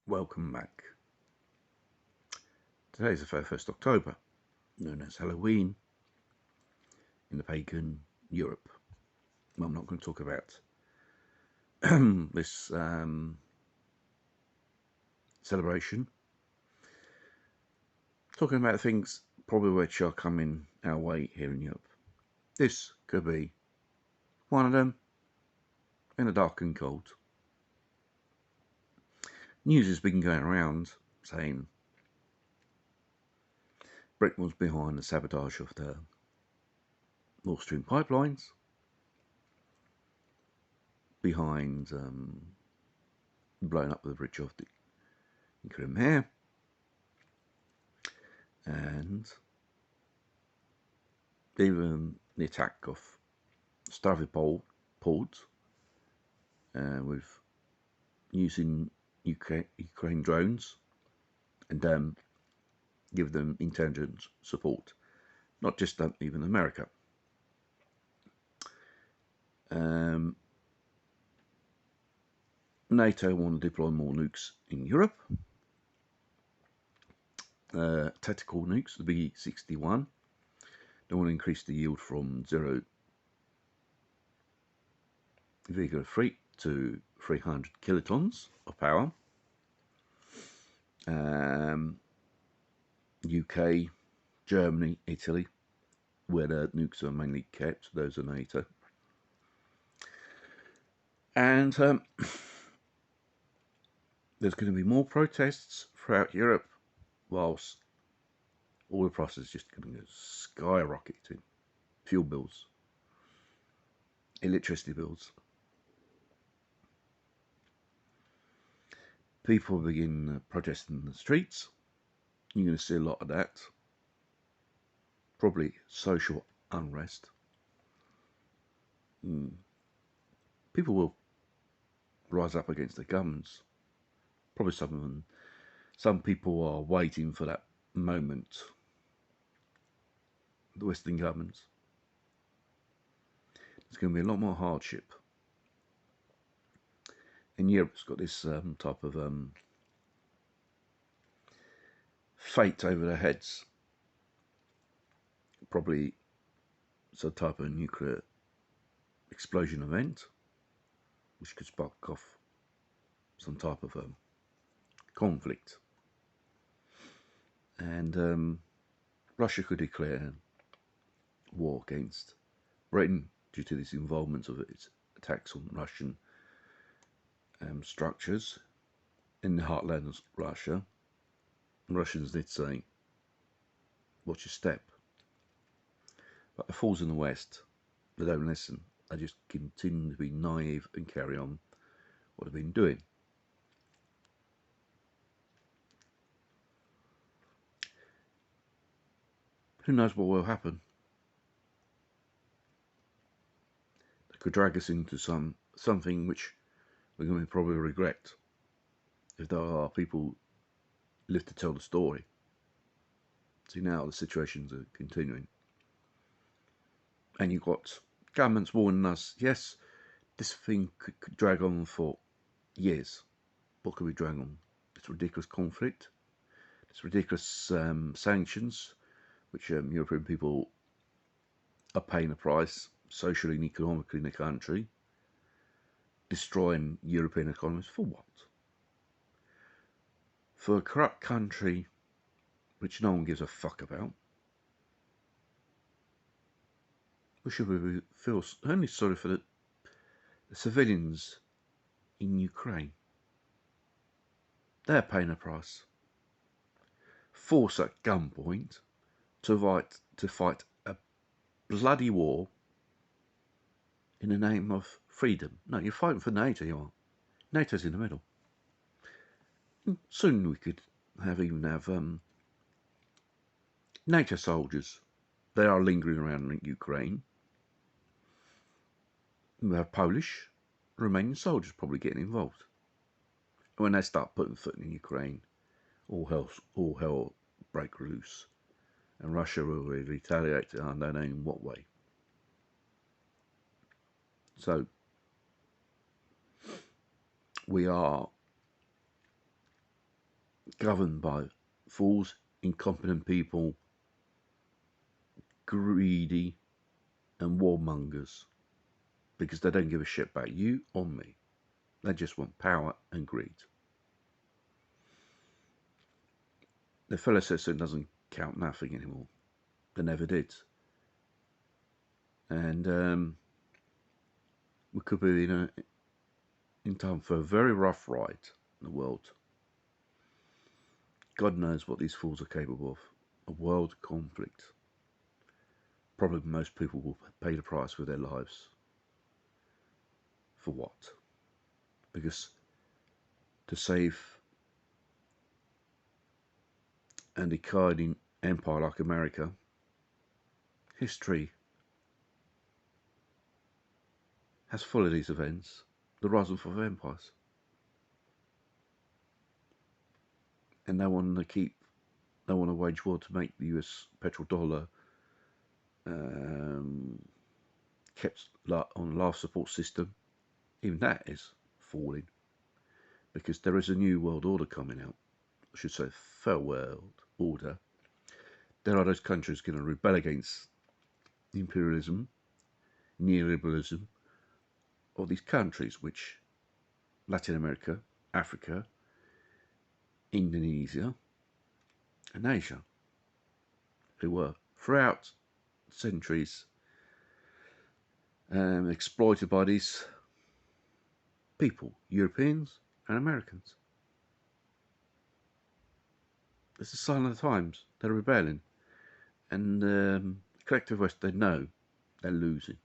Welcome back. Today is the 31st October, known as Halloween in the pagan Europe. Well, I'm not going to talk about this celebration. Talking about things probably which are coming our way here in Europe. This could be one of them in the dark and cold. News has been going around saying Britain was behind the sabotage of the Nord Stream pipelines, behind blowing up the bridge of the Crimea, and even the attack of Stavropol port with using Ukraine drones and give them intelligence support, not just even America. NATO want to deploy more nukes in Europe. Tactical nukes, the B-61. They want to increase the yield from 0,3 to 300 kilotons of power. UK, Germany, Italy, where the nukes are mainly kept, those are NATO. And there's going to be more protests throughout Europe, whilst all the prices is just going to go skyrocketing. Fuel bills, electricity bills. People begin protesting in the streets. You're going to see a lot of that. Probably social unrest. People will rise up against the governments. Probably some people are waiting for that moment. The Western governments. There's going to be a lot more hardship. In Europe, it's got this type of fate over their heads. Probably some type of nuclear explosion event, which could spark off some type of conflict. And Russia could declare war against Britain due to this involvement of its attacks on Russian structures in the heartland of Russia. Russians did say, watch your step. But the fools in the West, they don't listen. They just continue to be naive and carry on what they've been doing. Who knows what will happen? They could drag us into something which we're going to probably regret if there are people live to tell the story. See, now the situations are continuing. And you've got governments warning us, yes, this thing could drag on for years. What could we drag on? This ridiculous conflict, this ridiculous sanctions, which European people are paying a price socially and economically in the country, destroying European economies for what? For a corrupt country which no one gives a fuck about. We should feel only sorry for the civilians in Ukraine. They're paying a price. Forced at gunpoint to fight a bloody war in the name of freedom. No, you're fighting for NATO, you are. NATO's in the middle. Soon we could even have NATO soldiers. They are lingering around in Ukraine. We have Polish, Romanian soldiers probably getting involved. When they start putting foot in Ukraine, all hell break loose, and Russia will retaliate. I don't know in what way. So we are governed by fools, incompetent people, greedy and warmongers, because they don't give a shit about you or me. They just want power and greed. The fellow system doesn't count nothing anymore. They never did. And we could be in time for a very rough ride in the world. God knows what these fools are capable of. A world conflict. Probably most people will pay the price with their lives. For what? Because to save a decaying empire like America, history has followed these events, the rise and fall of empires. And they want to wage war to make the US petrodollar kept on a life support system. Even that is falling, because there is a new world order coming out. I should say third world order. There are those countries going to rebel against imperialism, neoliberalism of these countries, which Latin America, Africa, Indonesia and Asia, who were throughout centuries exploited by these people, Europeans and Americans. It's a sign of the times. They're rebelling. And the collective West, they know they're losing.